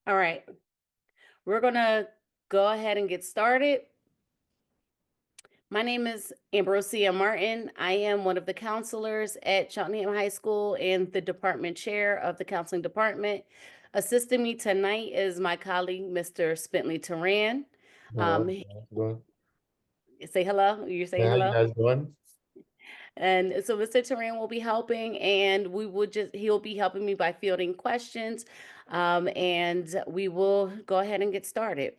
All right, we're gonna go ahead and get started. My name is Ambrosia Martin. I am one of the counselors at Cheltenham High School and the department chair of the counseling department. Assisting me tonight is my colleague, Mr. Spentley Turan. Hello, He- how's it going? Say hello. You're saying Yeah, how you hello? guys doing? And so Mr. Turan will be helping, and he'll be helping me by fielding questions. And we will go ahead and get started.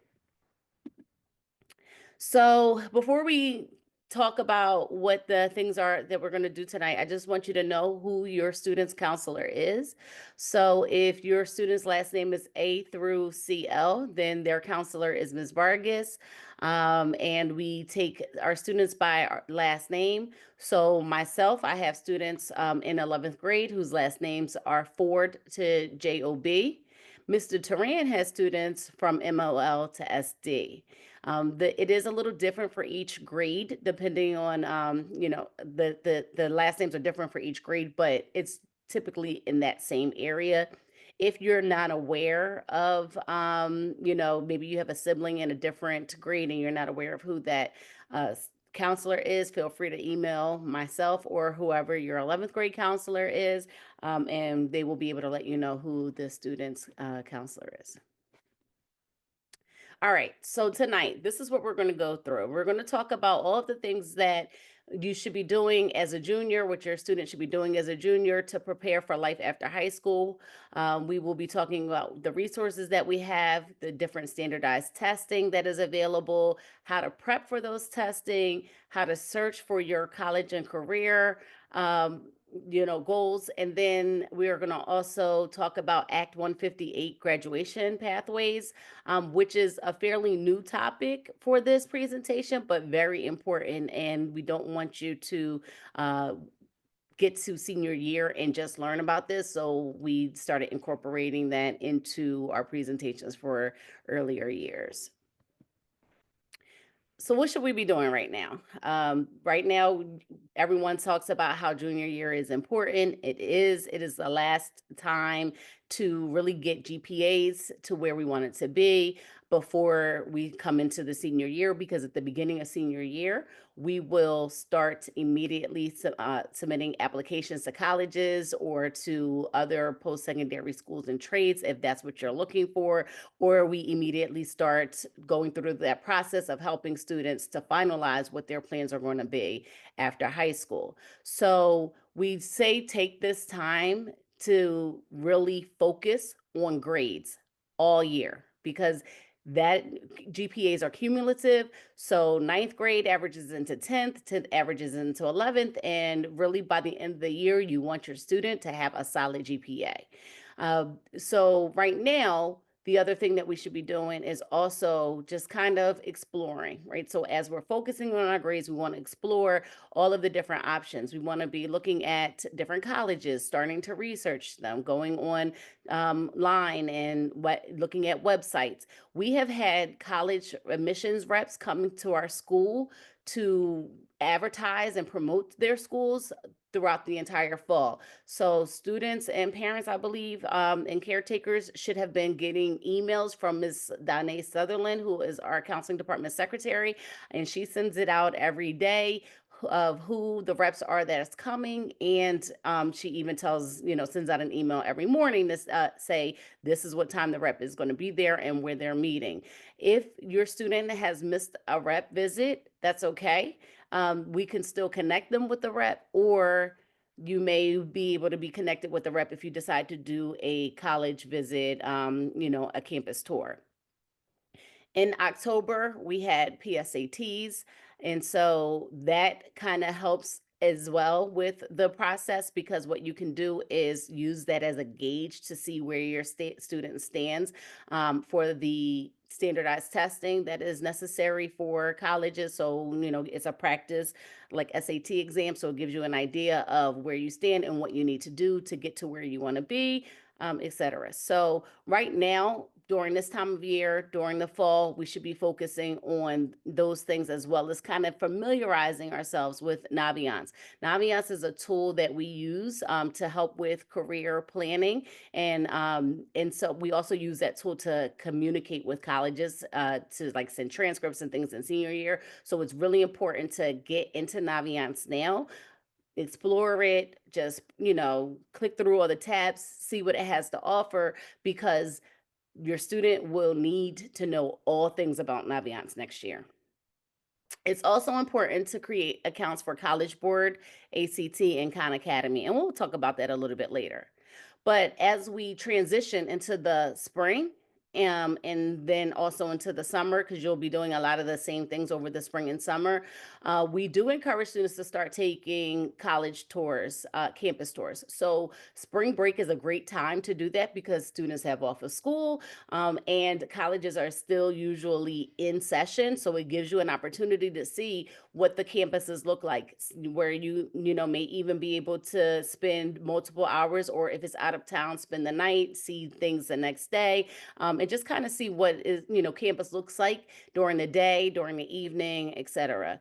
So before we talk about what the things are that we're going to do tonight, I just want you to know who your student's counselor is. So if your student's last name is A through CL, then their counselor is Ms. Vargas. And we take our students by our last name. So myself, I have students in 11th grade whose last names are Ford to JOB. Mr. Turan has students from MOL to SD. It is a little different for each grade, depending on, the last names are different for each grade, but it's typically in that same area. If you're not aware of, maybe you have a sibling in a different grade and you're not aware of who that counselor is, feel free to email myself or whoever your 11th grade counselor is, and they will be able to let you know who the student's counselor is. All right, so tonight, this is what we're going to go through. We're going to talk about all of the things that you should be doing as a junior, what your student should be doing as a junior to prepare for life after high school. We will be talking about the resources that we have, the different standardized testing that is available, how to prep for those testing, how to search for your college and career. Goals. And then we are going to also talk about Act 158 graduation pathways, which is a fairly new topic for this presentation, but very important. And we don't want you to get to senior year and just learn about this. So we started incorporating that into our presentations for earlier years. So what should we be doing right now? Right now, everyone talks about how junior year is important. It is. It is the last time to really get GPAs to where we want it to be before we come into the senior year, because at the beginning of senior year, we will start immediately submitting applications to colleges or to other post-secondary schools and trades if that's what you're looking for, or we immediately start going through that process of helping students to finalize what their plans are going to be after high school. So we say take this time to really focus on grades all year, because that GPAs are cumulative. So ninth grade averages into 10th averages into 11th. And really by the end of the year, you want your student to have a solid GPA. So right now, the other thing that we should be doing is also just kind of exploring, right? So as we're focusing on our grades, we want to explore all of the different options. We want to be looking at different colleges, starting to research them, going on line and looking at websites. We have had college admissions reps coming to our school to advertise and promote their schools throughout the entire fall. So students and parents, I believe, and caretakers should have been getting emails from Ms. Danae Sutherland, who is our counseling department secretary, and she sends it out every day of who the reps are that's coming. And she even sends out an email every morning to say, this is what time the rep is going to be there and where they're meeting. If your student has missed a rep visit, that's okay. We can still connect them with the rep, or you may be able to be connected with the rep if you decide to do a college visit, a campus tour. In October, we had PSATs, and so that kind of helps as well with the process, because what you can do is use that as a gauge to see where your student stands for the standardized testing that is necessary for colleges. So, it's a practice like SAT exam. So it gives you an idea of where you stand and what you need to do to get to where you want to be, etc. So right now, during this time of year, during the fall, we should be focusing on those things as well as kind of familiarizing ourselves with Naviance. Naviance is a tool that we use to help with career planning, and so we also use that tool to communicate with colleges to like send transcripts and things in senior year. So it's really important to get into Naviance now, explore it, just, click through all the tabs, see what it has to offer, because your student will need to know all things about Naviance next year. It's also important to create accounts for College Board, ACT, and Khan Academy, and we'll talk about that a little bit later. But as we transition into the spring, and then also into the summer, because you'll be doing a lot of the same things over the spring and summer, we do encourage students to start taking college tours, campus tours. So spring break is a great time to do that because students have off of school, and colleges are still usually in session. So it gives you an opportunity to see what the campuses look like, where you may even be able to spend multiple hours, or if it's out of town, spend the night, see things the next day, and just kind of see what is campus looks like during the day, during the evening, etc.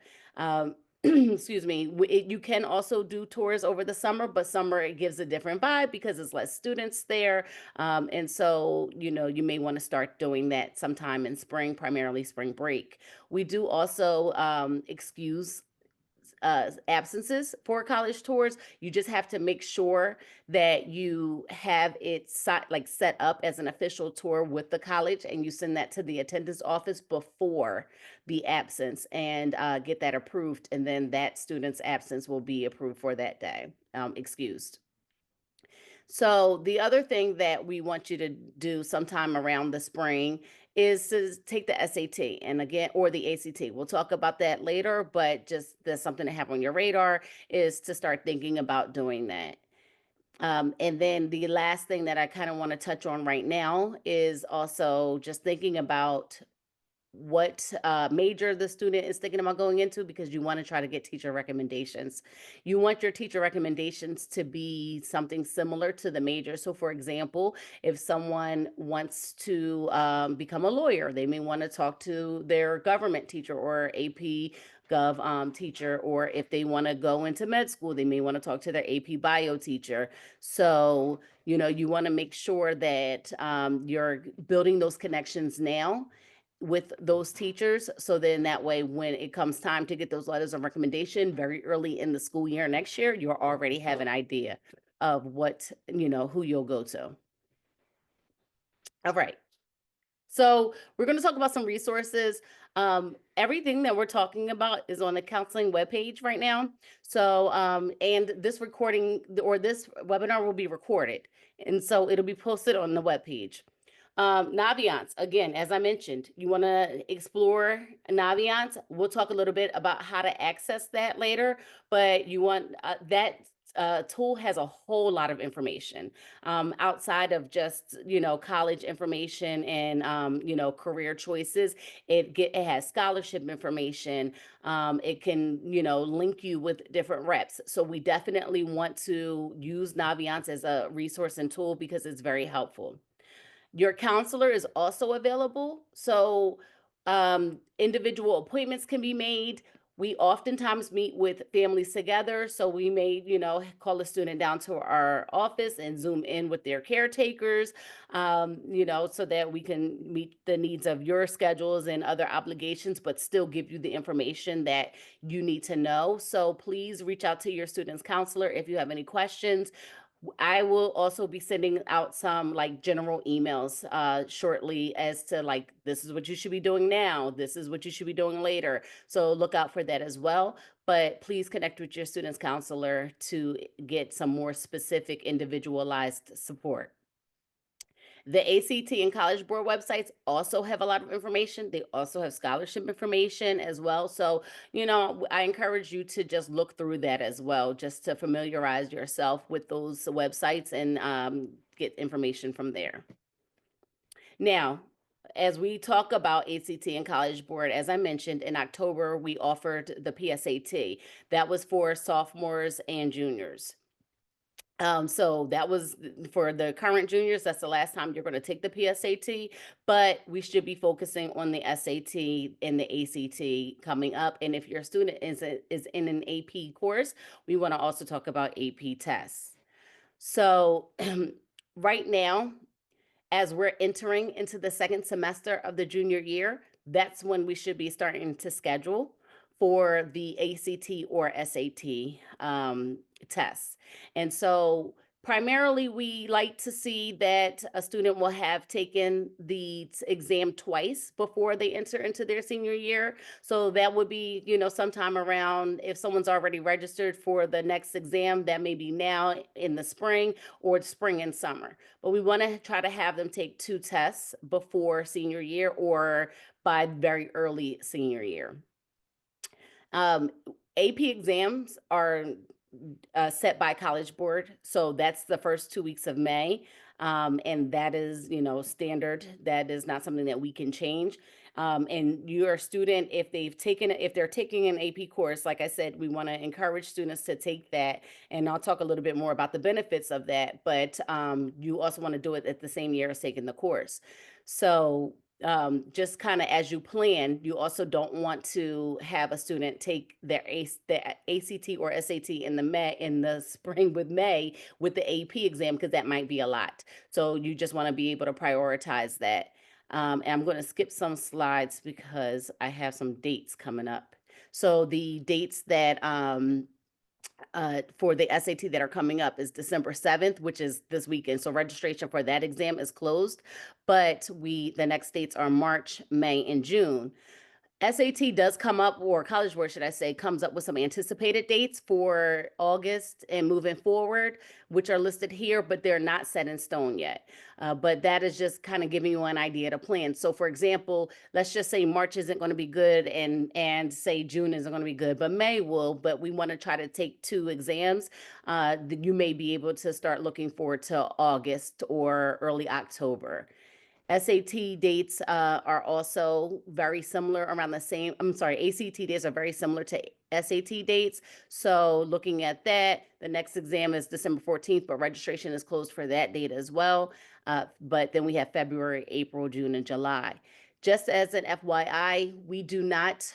Excuse me. You can also do tours over the summer, but summer it gives a different vibe because it's less students there, and so you may want to start doing that sometime in spring, primarily spring break. We do also excuse absences for college tours. You just have to make sure that you have it set up as an official tour with the college, and you send that to the attendance office before the absence, and get that approved, and then that student's absence will be approved for that day, excused. So the other thing that we want you to do sometime around the spring is to take the SAT, and again, or the ACT. We'll talk about that later, but just that's something to have on your radar, is to start thinking about doing that. And then the last thing that I kind of want to touch on right now is also just thinking about what major the student is thinking about going into, because you want to try to get teacher recommendations. You want your teacher recommendations to be something similar to the major. So, for example, if someone wants to become a lawyer, they may want to talk to their government teacher or AP Gov teacher, or if they want to go into med school, they may want to talk to their AP Bio teacher. So, you want to make sure that you're building those connections now with those teachers, so then that way when it comes time to get those letters of recommendation very early in the school year next year, you already have an idea of who you'll go to. All right. So we're going to talk about some resources. Everything that we're talking about is on the counseling webpage right now. So, and this recording or this webinar will be recorded, and so it'll be posted on the webpage. Naviance, again, as I mentioned, you want to explore Naviance. We'll talk a little bit about how to access that later, but you want that tool has a whole lot of information outside of just college information and career choices. It has scholarship information. It can link you with different reps. So we definitely want to use Naviance as a resource and tool because it's very helpful. Your counselor is also available. So individual appointments can be made. We oftentimes meet with families together. So we may, call a student down to our office and Zoom in with their caretakers, so that we can meet the needs of your schedules and other obligations, but still give you the information that you need to know. So please reach out to your student's counselor if you have any questions. I will also be sending out some like general emails shortly as to like, this is what you should be doing now. This is what you should be doing later. So look out for that as well. But please connect with your student's counselor to get some more specific individualized support. The ACT and College Board websites also have a lot of information. They also have scholarship information as well. So, I encourage you to just look through that as well, just to familiarize yourself with those websites and get information from there. Now, as we talk about ACT and College Board, as I mentioned, in October, we offered the PSAT. That was for sophomores and juniors. So that was for the current juniors. That's the last time you're going to take the PSAT, but we should be focusing on the SAT and the ACT coming up. And if your student is in an AP course, we want to also talk about AP tests. So right now, as we're entering into the second semester of the junior year, that's when we should be starting to schedule for the ACT or SAT tests. And so, primarily, we like to see that a student will have taken the exam twice before they enter into their senior year. So, that would be, sometime around, if someone's already registered for the next exam, that may be now in the spring or spring and summer. But we want to try to have them take two tests before senior year or by very early senior year. Um, AP exams are set by College Board, so that's the first 2 weeks of May, and that is, standard. That is not something that we can change. And your student, if they're taking an AP course, like I said, we want to encourage students to take that, and I'll talk a little bit more about the benefits of that. But you also want to do it at the same year as taking the course. So just kind of as you plan, you also don't want to have a student take the ACT or SAT in the spring with May with the AP exam, because that might be a lot. So you just want to be able to prioritize that. And I'm going to skip some slides because I have some dates coming up. So the dates that for the SAT that are coming up is December 7th, which is this weekend. So registration for that exam is closed, but the next dates are March, May, and June. SAT does come up, or College Board, should I say, comes up with some anticipated dates for August and moving forward, which are listed here, but they're not set in stone yet. But that is just kind of giving you an idea to plan. So, for example, let's just say March isn't going to be good, and say June isn't going to be good, but May will. But we want to try to take two exams. You may be able to start looking forward to August or early October. SAT dates are also very similar, around the same. I'm sorry, ACT dates are very similar to SAT dates. So looking at that, the next exam is December 14th, but registration is closed for that date as well. But then we have February, April, June, and July. Just as an FYI, we do not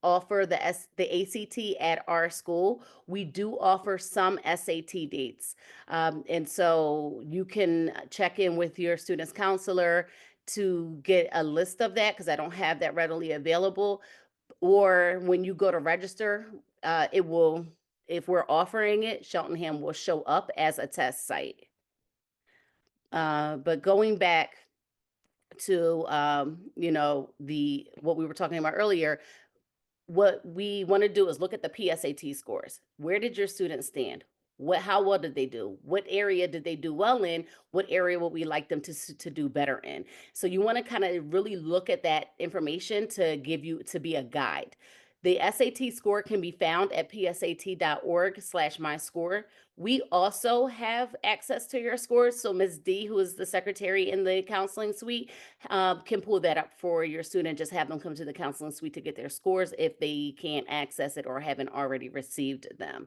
offer the ACT at our school. We do offer some SAT dates. And so you can check in with your student's counselor to get a list of that, because I don't have that readily available. Or when you go to register, it will, if we're offering it, Cheltenham will show up as a test site. But going back to, what we were talking about earlier, what we want to do is look at the PSAT scores. Where did your students stand? How well did they do? What area did they do well in? What area would we like them to do better in? So you want to kind of really look at that information to be a guide. The SAT score can be found at psat.org/myscore. We also have access to your scores. So Ms. D, who is the secretary in the counseling suite, can pull that up for your student. Just have them come to the counseling suite to get their scores if they can't access it or haven't already received them.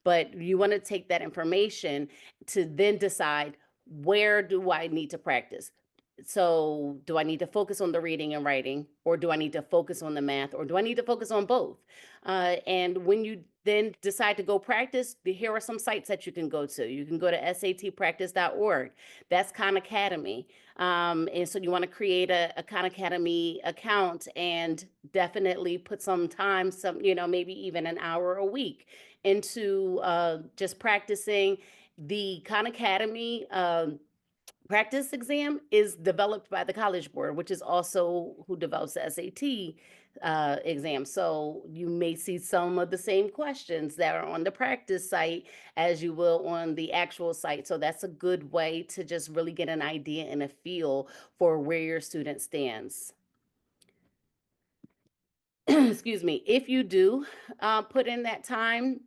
But you want to take that information to then decide, where do I need to practice? So, do I need to focus on the reading and writing, or do I need to focus on the math, or do I need to focus on both? And when you then decide to go practice, here are some sites that you can go to. You can go to satpractice.org. That's Khan Academy. And so you want to create a Khan Academy account and definitely put some time, maybe even an hour a week into just practicing. The Khan Academy practice exam is developed by the College Board, which is also who develops the SAT exam. So you may see some of the same questions that are on the practice site as you will on the actual site. So that's a good way to just really get an idea and a feel for where your student stands. Excuse me. If you do put in that time,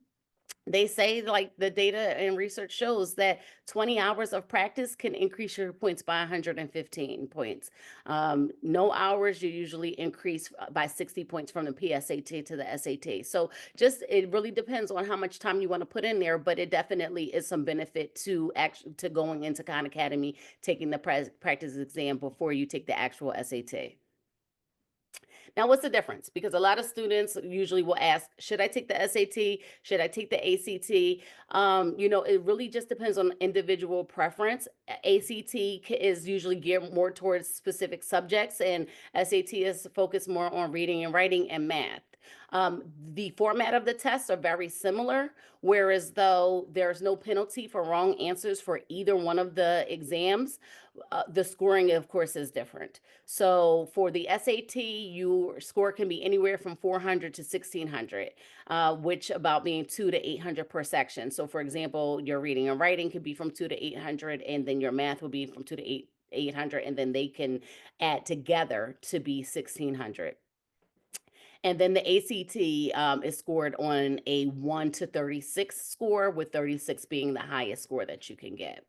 They say, like, the data and research shows that 20 hours of practice can increase your points by 115 points. No hours, you usually increase by 60 points from the PSAT to the SAT. So just it really depends on how much time you want to put in there, but it definitely is some benefit to to going into Khan Academy, taking the practice exam before you take the actual SAT. Now, what's the difference? Because a lot of students usually will ask, should I take the SAT? Should I take the ACT? It really just depends on individual preference. ACT is usually geared more towards specific subjects, and SAT is focused more on reading and writing and math. The format of the tests are very similar, whereas though there's no penalty for wrong answers for either one of the exams, the scoring, of course, is different. So for the SAT, your score can be anywhere from 400 to 1600, which about being 2 to 800 per section. So for example, your reading and writing could be from 2 to 800, and then your math will be from 800, and then they can add together to be 1600. And then the ACT is scored on a 1 to 36 score, with 36 being the highest score that you can get.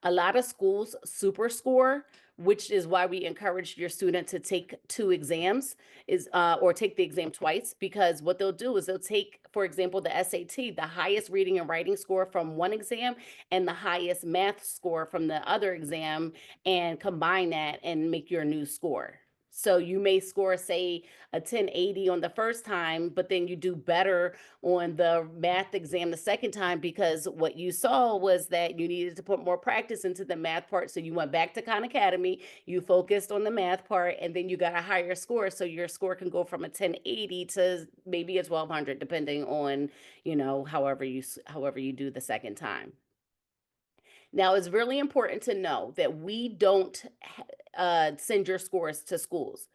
A lot of schools super score, which is why we encourage your student to take two exams, is or take the exam twice, because what they'll do is they'll take, for example, the SAT, the highest reading and writing score from one exam and the highest math score from the other exam, and combine that and make your new score. So you may score, say, a 1080 on the first time, but then you do better on the math exam the second time, because what you saw was that you needed to put more practice into the math part. So you went back to Khan Academy, you focused on the math part, and then you got a higher score. So your score can go from a 1080 to maybe a 1200, depending on, however you do the second time. Now, it's really important to know that we don't send your scores to schools.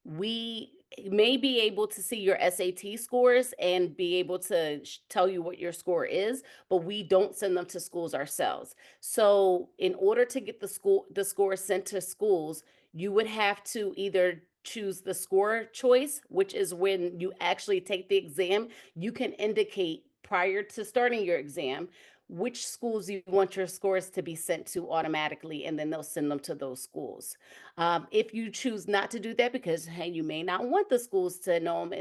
We may be able to see your SAT scores and be able to tell you what your score is, but we don't send them to schools ourselves. So, in order to get the score sent to schools, you would have to either choose the score choice, which is when you actually take the exam, you can indicate prior to starting your exam which schools you want your scores to be sent to automatically, and then they'll send them to those schools. If you choose not to do that, because hey, you may not want the schools to know them,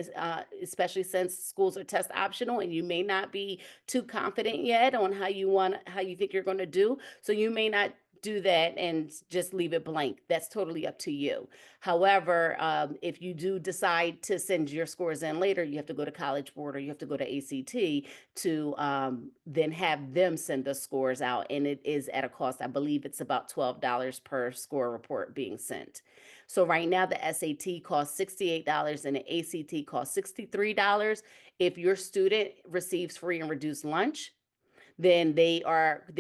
especially since schools are test optional, and you may not be too confident yet on how you think you're going to do, so you may not do that and just leave it blank. That's totally up to you. However, if you do decide to send your scores in later, you have to go to College Board or you have to go to ACT to then have them send the scores out. And it is at a cost, I believe it's about $12 per score report being sent. So right now, the SAT costs $68 and the ACT costs $63. If your student receives free and reduced lunch, then they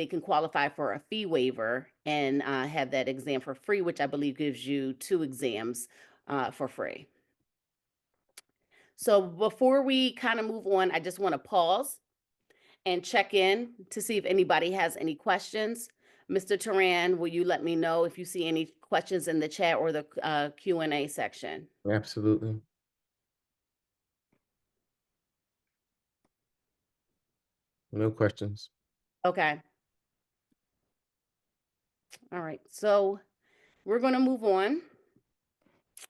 can qualify for a fee waiver and have that exam for free, which I believe gives you two exams for free. So before we kind of move on, I just want to pause and check in to see if anybody has any questions. Mr. Turan, will you let me know if you see any questions in the chat or the Q&A section? Absolutely. No questions. Okay. All right. So we're going to move on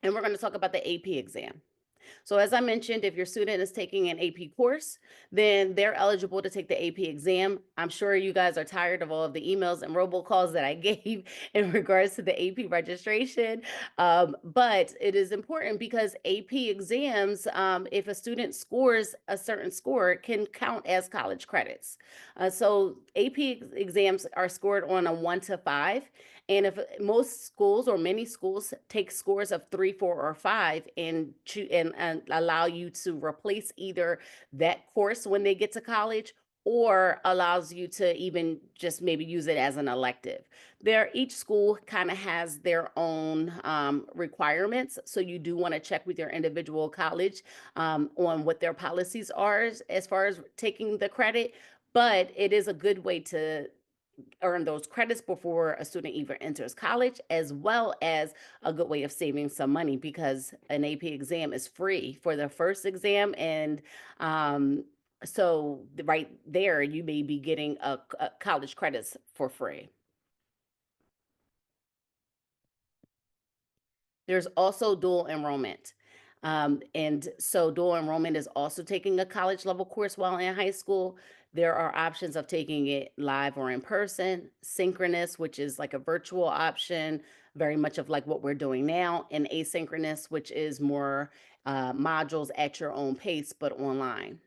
and we're going to talk about the AP exam. So as I mentioned, if your student is taking an AP course, then they're eligible to take the AP exam. I'm sure you guys are tired of all of the emails and robocalls that I gave in regards to the AP registration. But it is important because AP exams, if a student scores a certain score, can count as college credits. So AP exams are scored on a 1 to 5. And if most schools or many schools take scores of 3, 4, or 5 and allow you to replace either that course when they get to college, or allows you to even just maybe use it as an elective. Each school kind of has their own requirements, so you do want to check with your individual college on what their policies are as far as taking the credit. But it is a good way to earn those credits before a student even enters college, as well as a good way of saving some money, because an AP exam is free for the first exam, and So right there, you may be getting a college credits for free. There's also dual enrollment. And so dual enrollment is also taking a college level course while in high school. There are options of taking it live or in person, synchronous, which is like a virtual option, very much of like what we're doing now, and asynchronous, which is more modules at your own pace, but online.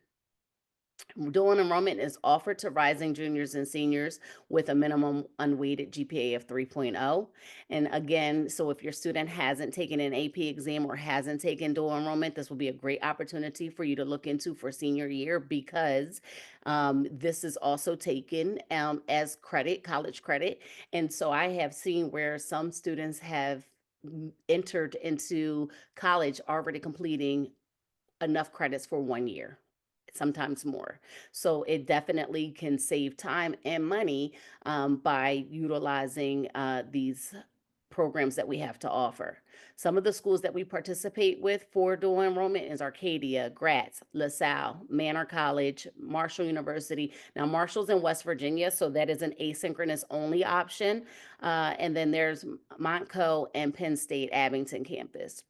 Dual enrollment is offered to rising juniors and seniors with a minimum unweighted GPA of 3.0. And again, so if your student hasn't taken an AP exam or hasn't taken dual enrollment, this will be a great opportunity for you to look into for senior year because this is also taken as credit, college credit. And so I have seen where some students have entered into college already completing enough credits for 1 year, sometimes more. So it definitely can save time and money by utilizing these programs that we have to offer. Some of the schools that we participate with for dual enrollment is Arcadia, Gratz, LaSalle, Manor College, Marshall University. Now, Marshall's in West Virginia, so that is an asynchronous only option. And then there's Montco and Penn State Abington campus.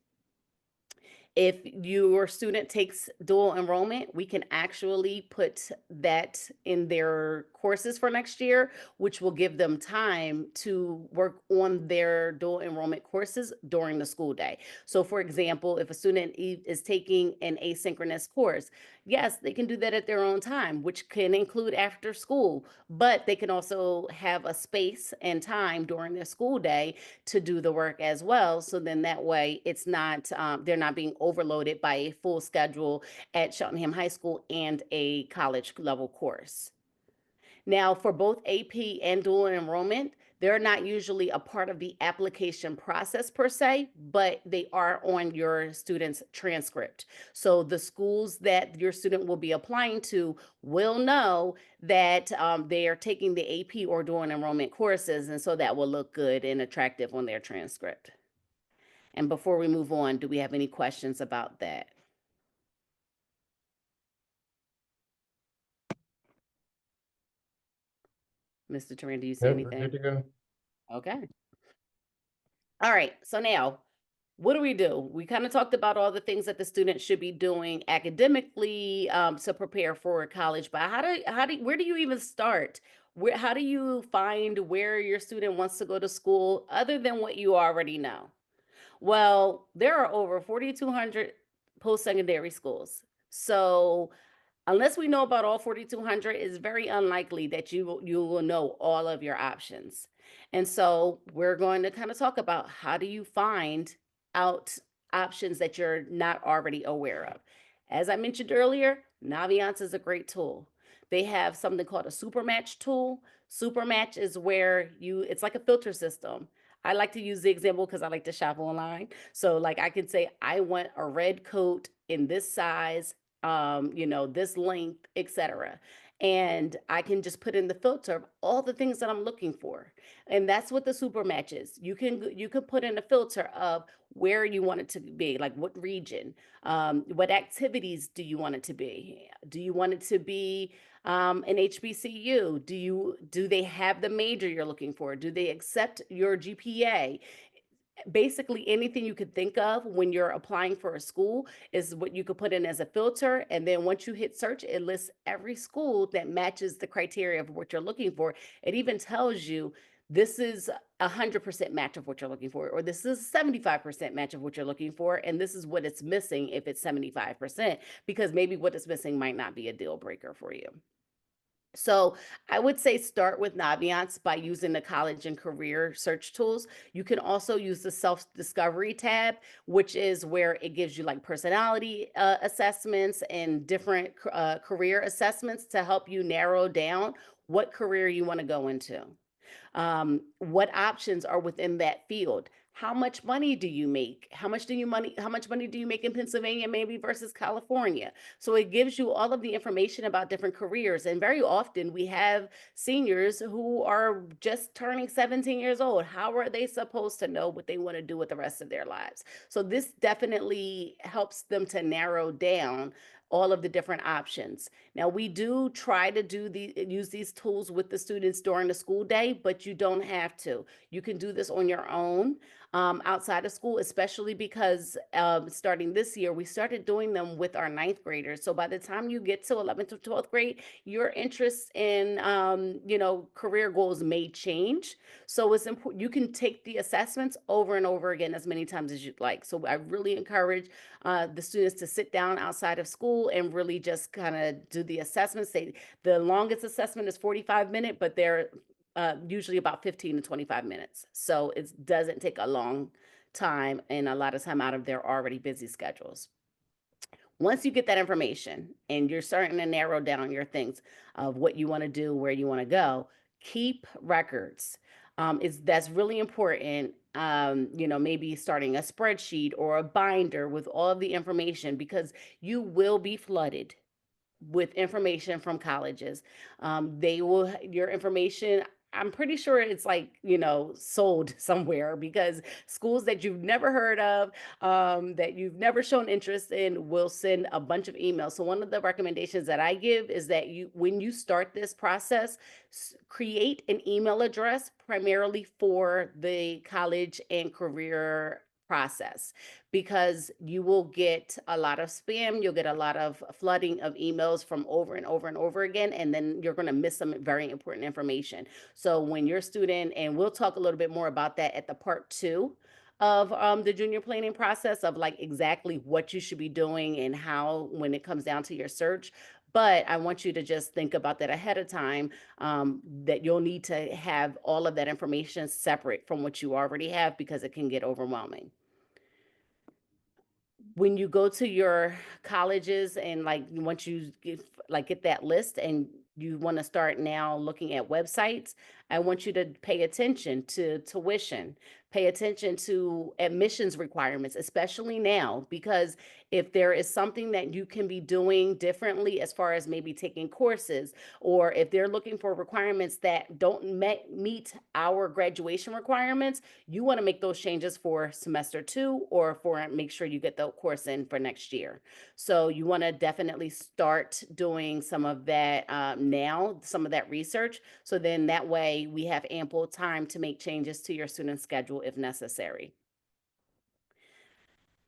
If your student takes dual enrollment, we can actually put that in their courses for next year, which will give them time to work on their dual enrollment courses during the school day. So, for example, if a student is taking an asynchronous course, yes, they can do that at their own time, which can include after school, but they can also have a space and time during their school day to do the work as well. So then that way it's not, they're not being overloaded by a full schedule at Cheltenham High School and a college level course. Now, for both AP and dual enrollment, they're not usually a part of the application process per se, but they are on your student's transcript. So the schools that your student will be applying to will know that they are taking the AP or dual enrollment courses, and so that will look good and attractive on their transcript. And before we move on, do we have any questions about that? Mr. Turan, do you see Yep, we're good anything? to go. Okay. All right. So now, what do? We kind of talked about all the things that the student should be doing academically to prepare for college, but where do you even start? How do you find where your student wants to go to school other than what you already know? Well, there are over 4,200 post-secondary schools. So unless we know about all 4,200, it's very unlikely that you will know all of your options. And so we're going to kind of talk about how do you find out options that you're not already aware of. As I mentioned earlier, Naviance is a great tool. They have something called a super match tool. Super match is where it's like a filter system. I like to use the example because I like to shop online. So like I could say I want a red coat in this size, this length, etc. And I can just put in the filter of all the things that I'm looking for. And that's what the super match is. You can put in a filter of where you want it to be, like what region, what activities do you want it to be? Do you want it to be an HBCU? Do they have the major you're looking for? Do they accept your GPA? Basically anything you could think of when you're applying for a school is what you could put in as a filter. And then once you hit search, it lists every school that matches the criteria of what you're looking for. It even tells you this is 100% match of what you're looking for, or this is 75% match of what you're looking for. And this is what it's missing if it's 75%, because maybe what it's missing might not be a deal breaker for you. So I would say start with Naviance by using the college and career search tools. You can also use the self-discovery tab, which is where it gives you like personality assessments and different career assessments to help you narrow down what career you want to go into. What options are within that field? How much money do you make? How much money do you make in Pennsylvania maybe versus California? So it gives you all of the information about different careers. And very often we have seniors who are just turning 17 years old. How are they supposed to know what they want to do with the rest of their lives? So this definitely helps them to narrow down all of the different options. Now, we do try to use these tools with the students during the school day, but you don't have to. You can do this on your own outside of school, especially because starting this year, we started doing them with our ninth graders. So by the time you get to 11th or 12th grade, your interests in, career goals may change. So it's important you can take the assessments over and over again as many times as you'd like. So I really encourage the students to sit down outside of school and really just kind of do the assessments. The longest assessment is 45 minutes, but they're usually about 15 to 25 minutes. So it doesn't take a long time and a lot of time out of their already busy schedules. Once you get that information and you're starting to narrow down your things of what you want to do, where you want to go, keep records. Is That's really important. Maybe starting a spreadsheet or a binder with all of the information because you will be flooded with information from colleges. Your information, I'm pretty sure it's like, sold somewhere because schools that you've never heard of, that you've never shown interest in, will send a bunch of emails. So, one of the recommendations that I give is that when you start this process, create an email address primarily for the college and career process because you will get a lot of spam, you'll get a lot of flooding of emails from over and over and over again, and then you're going to miss some very important information. So when your student, and we'll talk a little bit more about that at the part two of the junior planning process of like exactly what you should be doing and how when it comes down to your search. But I want you to just think about that ahead of time, that you'll need to have all of that information separate from what you already have because it can get overwhelming. When you go to your colleges and like once you get that list and you want to start now looking at websites, I want you to pay attention to tuition, pay attention to admissions requirements, especially now, because if there is something that you can be doing differently as far as maybe taking courses, or if they're looking for requirements that don't meet our graduation requirements, you want to make those changes for semester two or for make sure you get the course in for next year. So you want to definitely start doing some of that now, some of that research. So then that way we have ample time to make changes to your student schedule if necessary.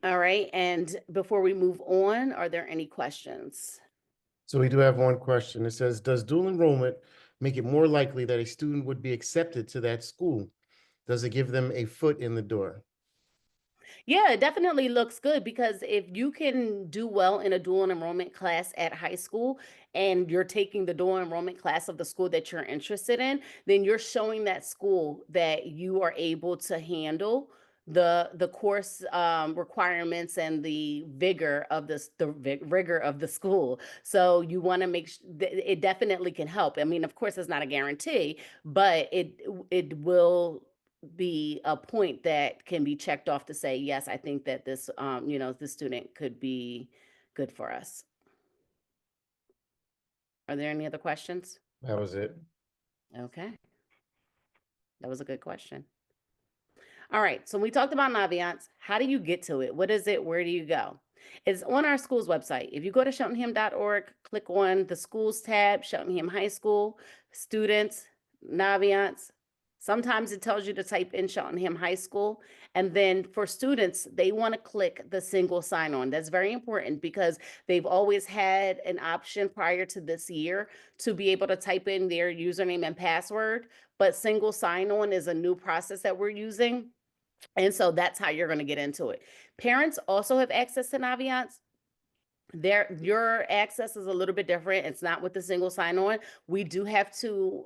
All right. And before we move on, are there any questions? So we do have one question. It says, does dual enrollment make it more likely that a student would be accepted to that school? Does it give them a foot in the door? Yeah, it definitely looks good because if you can do well in a dual enrollment class at high school and you're taking the dual enrollment class of the school that you're interested in, then you're showing that school that you are able to handle the course requirements and the vigor of rigor of the school. So you want to it definitely can help. I mean, of course, it's not a guarantee, but it will be a point that can be checked off to say, yes, I think that this student could be good for us. Are there any other questions? That was it. Okay, that was a good question. All right, so we talked about Naviance. How do you get to it? What is it? Where do you go? It's on our school's website. If you go to cheltenham.org, click on the schools tab, Cheltenham High School, students, Naviance. Sometimes it tells you to type in Cheltenham High School. And then for students, they want to click the single sign on. That's very important because they've always had an option prior to this year to be able to type in their username and password. But single sign on is a new process that we're using. And so that's how you're going to get into it. Parents also have access to Naviance. Your access is a little bit different. It's not with the single sign-on. We do have to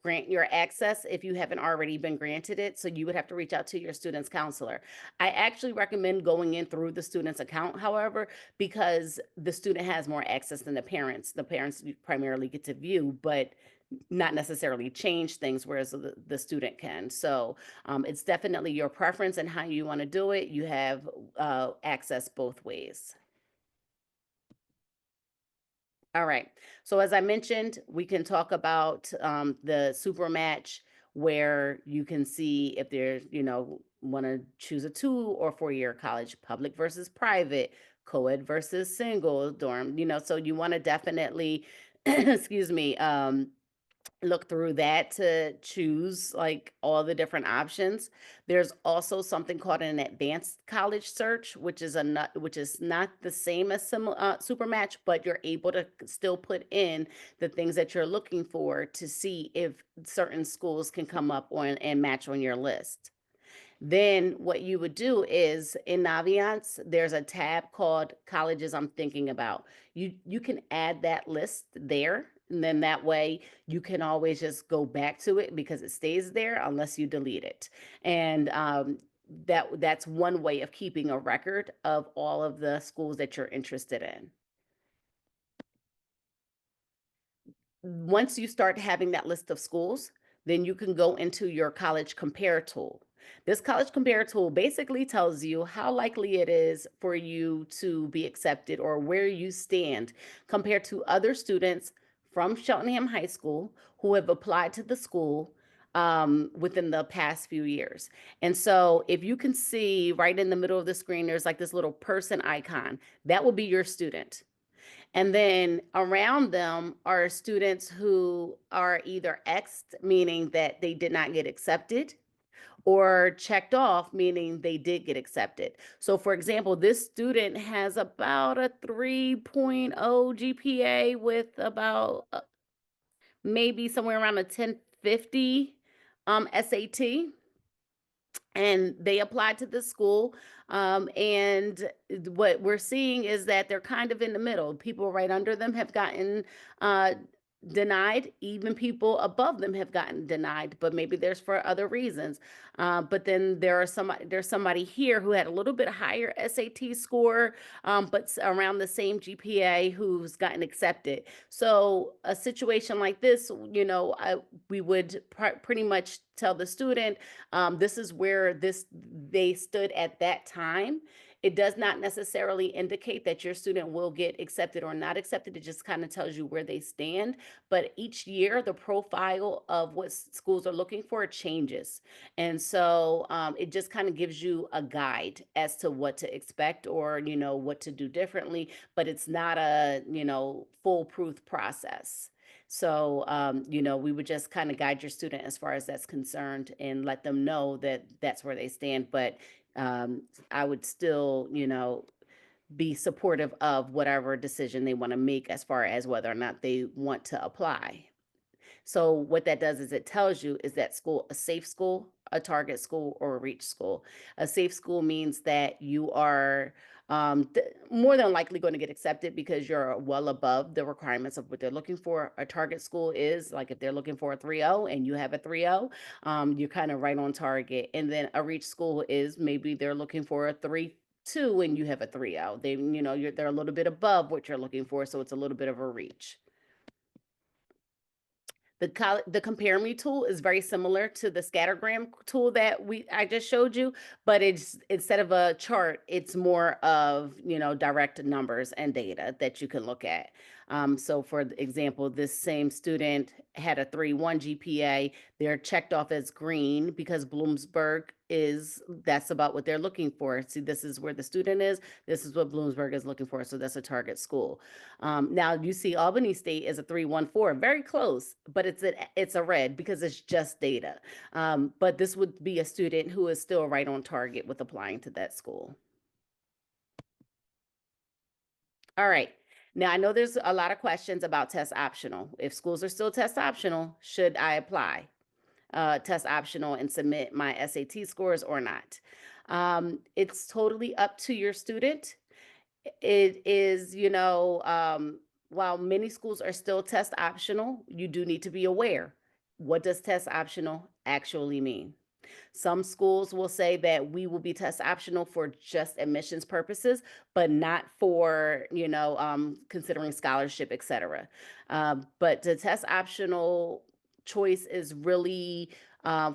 grant your access if you haven't already been granted it. So you would have to reach out to your student's counselor. I actually recommend going in through the student's account, however, because the student has more access than the parents. The parents primarily get to view, but not necessarily change things, whereas the student can. So it's definitely your preference and how you want to do it. You have access both ways. All right. So as I mentioned, we can talk about the super match where you can see if there's, want to choose a 2 or 4 year college, public versus private, co-ed versus single dorm, so you want to definitely, excuse me, look through that to choose like all the different options. There's also something called an advanced college search, which is not the same as Supermatch, but you're able to still put in the things that you're looking for to see if certain schools can come up on and match on your list. Then what you would do is in Naviance, there's a tab called colleges I'm thinking about. You can add that list there, and then that way you can always just go back to it because it stays there unless you delete it. And that's one way of keeping a record of all of the schools that you're interested in. Once you start having that list of schools, then you can go into your college compare tool. This college compare tool basically tells you how likely it is for you to be accepted or where you stand compared to other students from Cheltenham High School who have applied to the school within the past few years. And so if you can see right in the middle of the screen, there's like this little person icon, that will be your student. And then around them are students who are either X'd, meaning that they did not get accepted, or checked off, meaning they did get accepted. So, for example, this student has about a 3.0 GPA with about maybe somewhere around a 1050 SAT, and they applied to the school. And what we're seeing is that they're kind of in the middle. People right under them have gotten uh, denied. Even people above them have gotten denied, but maybe there's for other reasons. But then there's somebody here who had a little bit higher SAT score, but around the same GPA who's gotten accepted. So a situation like this, we would pretty much tell the student, this is where they stood at that time. It does not necessarily indicate that your student will get accepted or not accepted. It just kind of tells you where they stand. But each year, the profile of what schools are looking for changes. And so it just kind of gives you a guide as to what to expect or, what to do differently. But it's not a, foolproof process. So, we would just kind of guide your student as far as that's concerned and let them know that that's where they stand. But I would still, be supportive of whatever decision they want to make as far as whether or not they want to apply. So what that does is it tells you, is that school a safe school, a target school, or a reach school? A safe school means that you are more than likely going to get accepted because you're well above the requirements of what they're looking for. A target school is like if they're looking for a 3.0 and you have a 3.0, you're kind of right on target. And then a reach school is maybe they're looking for a 3.2 and you have a 3.0. They're a little bit above what you're looking for, so it's a little bit of a reach. The compare me tool is very similar to the scattergram tool that I just showed you, but it's instead of a chart, it's more of, direct numbers and data that you can look at. So for example, this same student had a 3.1 GPA. They're checked off as green because Bloomsburg that's about what they're looking for. See, this is where the student is. This is what Bloomsburg is looking for. So that's a target school. Now you see Albany State is a 3.14, very close, but it's a red because it's just data. But this would be a student who is still right on target with applying to that school. All right. Now I know there's a lot of questions about test optional. If schools are still test optional, should I apply test optional and submit my SAT scores or not? It's totally up to your student. It is, while many schools are still test optional, you do need to be aware. What does test optional actually mean? Some schools will say that we will be test optional for just admissions purposes, but not for, considering scholarship, et cetera. But the test optional choice is really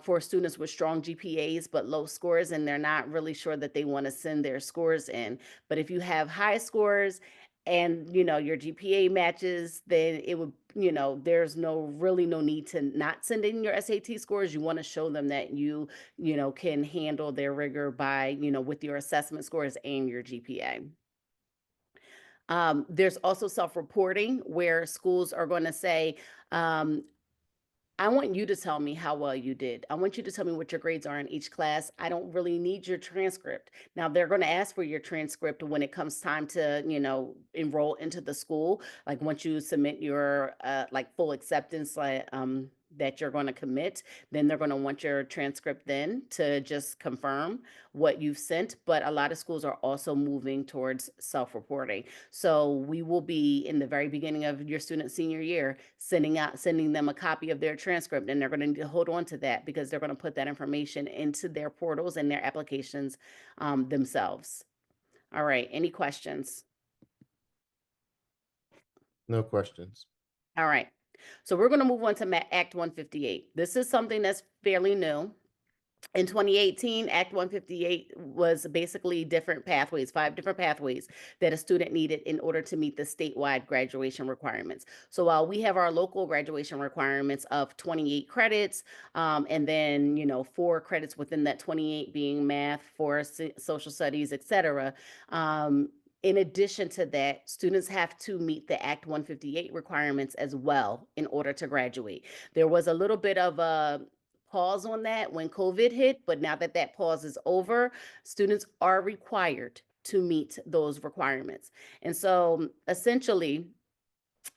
for students with strong GPAs but low scores, and they're not really sure that they want to send their scores in. But if you have high scores and your GPA matches, then it would, there's no need to not send in your SAT scores. You want to show them that can handle their rigor by, with your assessment scores and your GPA. There's also self-reporting where schools are going to say, um, I want you to tell me how well you did. I want you to tell me what your grades are in each class. I don't really need your transcript. Now they're going to ask for your transcript when it comes time to, enroll into the school. Like once you submit your like full acceptance, that you're going to commit, then they're going to want your transcript then to just confirm what you've sent. But a lot of schools are also moving towards self-reporting. So we will be in the very beginning of your student senior year sending them a copy of their transcript, and they're going to need to hold on to that because they're going to put that information into their portals and their applications themselves. All right, any questions? No questions. All right. So we're going to move on to Act 158. This is something that's fairly new. In 2018, Act 158 was basically different pathways, 5 different pathways that a student needed in order to meet the statewide graduation requirements. So while we have our local graduation requirements of 28 credits, and then 4 credits within that 28 being math, for social studies, etc. Um, in addition to that, students have to meet the Act 158 requirements as well in order to graduate. There was a little bit of a pause on that when COVID hit, but now that that pause is over, students are required to meet those requirements. And so essentially,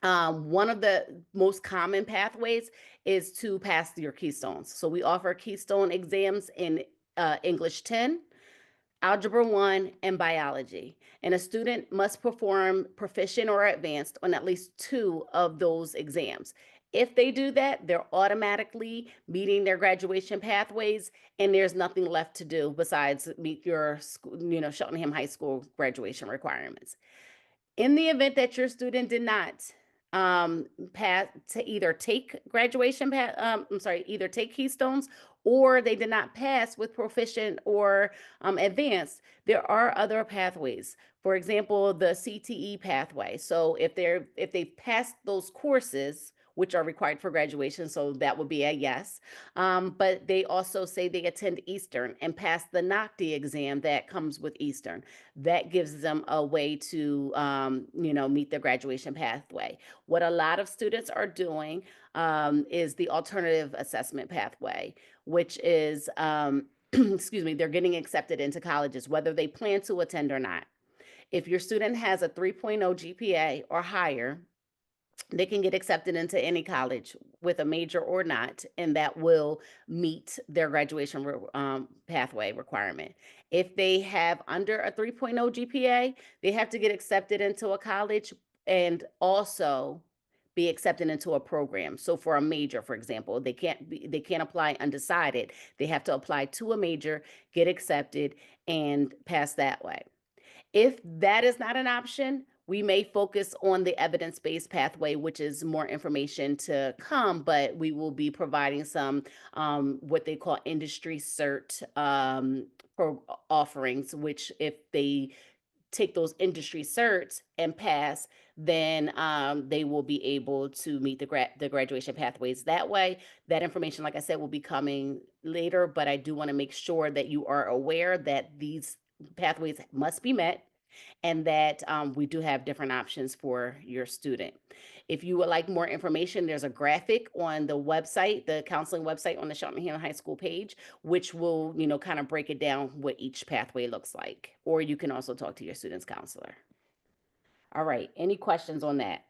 one of the most common pathways is to pass your keystones. So we offer keystone exams in English 10, Algebra 1, and biology. And a student must perform proficient or advanced on at least 2 of those exams. If they do that, they're automatically meeting their graduation pathways, and there's nothing left to do besides meet your, Cheltenham High School graduation requirements. In the event that your student did not pass to either take either take keystones or they did not pass with proficient or advanced, there are other pathways. For example, the CTE pathway. So if they passed those courses, which are required for graduation, so that would be a yes. But they also say they attend Eastern and pass the NOCTI exam that comes with Eastern. That gives them a way to, meet their graduation pathway. What a lot of students are doing is the alternative assessment pathway, which is, excuse me, they're getting accepted into colleges, whether they plan to attend or not. If your student has a 3.0 GPA or higher, they can get accepted into any college with a major or not, and that will meet their graduation pathway requirement. If they have under a 3.0 GPA, they have to get accepted into a college and also be accepted into a program. So for a major, for example, they can't apply undecided. They have to apply to a major, get accepted, and pass that way. If that is not an option, we may focus on the evidence-based pathway, which is more information to come, but we will be providing some what they call industry cert offerings, which if they take those industry certs and pass, then they will be able to meet the graduation pathways that way. That information, like I said, will be coming later, but I do want to make sure that you are aware that these pathways must be met and that we do have different options for your student. If you would like more information, there's a graphic on the website, the counseling website on the Cheltenham High School page, which will, kind of break it down what each pathway looks like. Or you can also talk to your student's counselor. All right, any questions on that?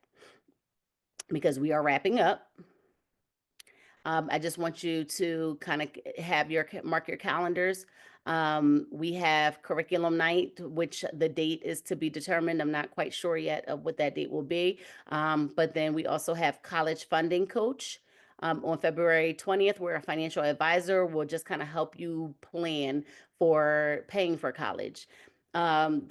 Because we are wrapping up. I just want you to kind of have mark your calendars. We have curriculum night, which the date is to be determined. I'm not quite sure yet of what that date will be. But then we also have college funding coach on February 20th, where a financial advisor will just kind of help you plan for paying for college.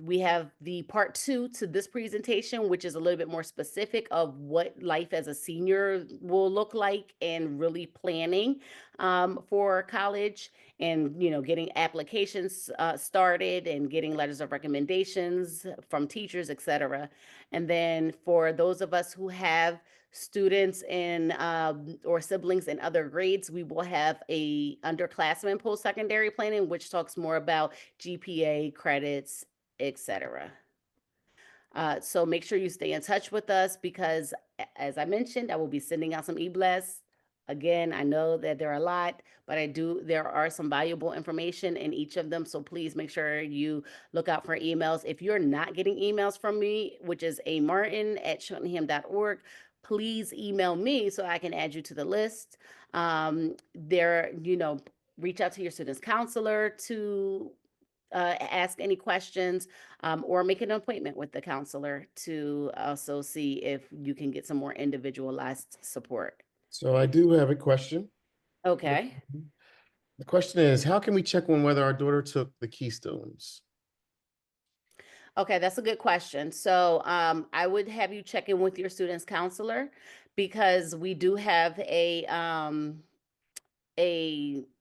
We have the part 2 to this presentation, which is a little bit more specific of what life as a senior will look like and really planning for college and, getting applications started and getting letters of recommendations from teachers, etc. And then for those of us who have students in or siblings in other grades, we will have a underclassmen post-secondary planning, which talks more about GPA credits, etc. So make sure you stay in touch with us because, as I mentioned, I will be sending out some e-blasts. Again, I know that there are a lot, but there are some valuable information in each of them. So please make sure you look out for emails. If you're not getting emails from me, which is amartin@cheltenham.org, please email me so I can add you to the list. Reach out to your student's counselor to ask any questions, or make an appointment with the counselor to also see if you can get some more individualized support. So I do have a question. Okay. The question is, how can we check on whether our daughter took the Keystones? Okay, that's a good question. So I would have you check in with your student's counselor because we do have a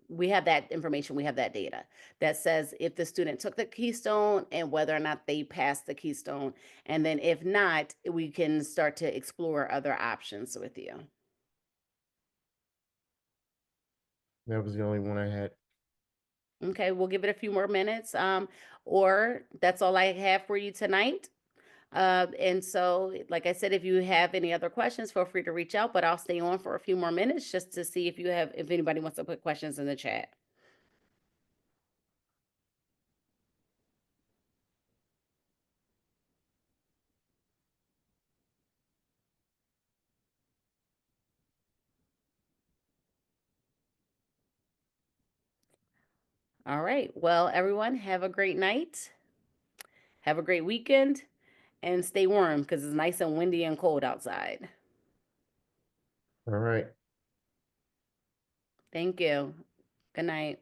we have that information, we have that data that says if the student took the keystone and whether or not they passed the keystone. And then if not, we can start to explore other options with you. That was the only one I had. Okay, we'll give it a few more minutes. Or that's all I have for you tonight. And so, like I said, if you have any other questions, feel free to reach out, but I'll stay on for a few more minutes just to see if anybody wants to put questions in the chat. All right. Well, everyone, have a great night. Have a great weekend and stay warm because it's nice and windy and cold outside. All right. Thank you. Good night.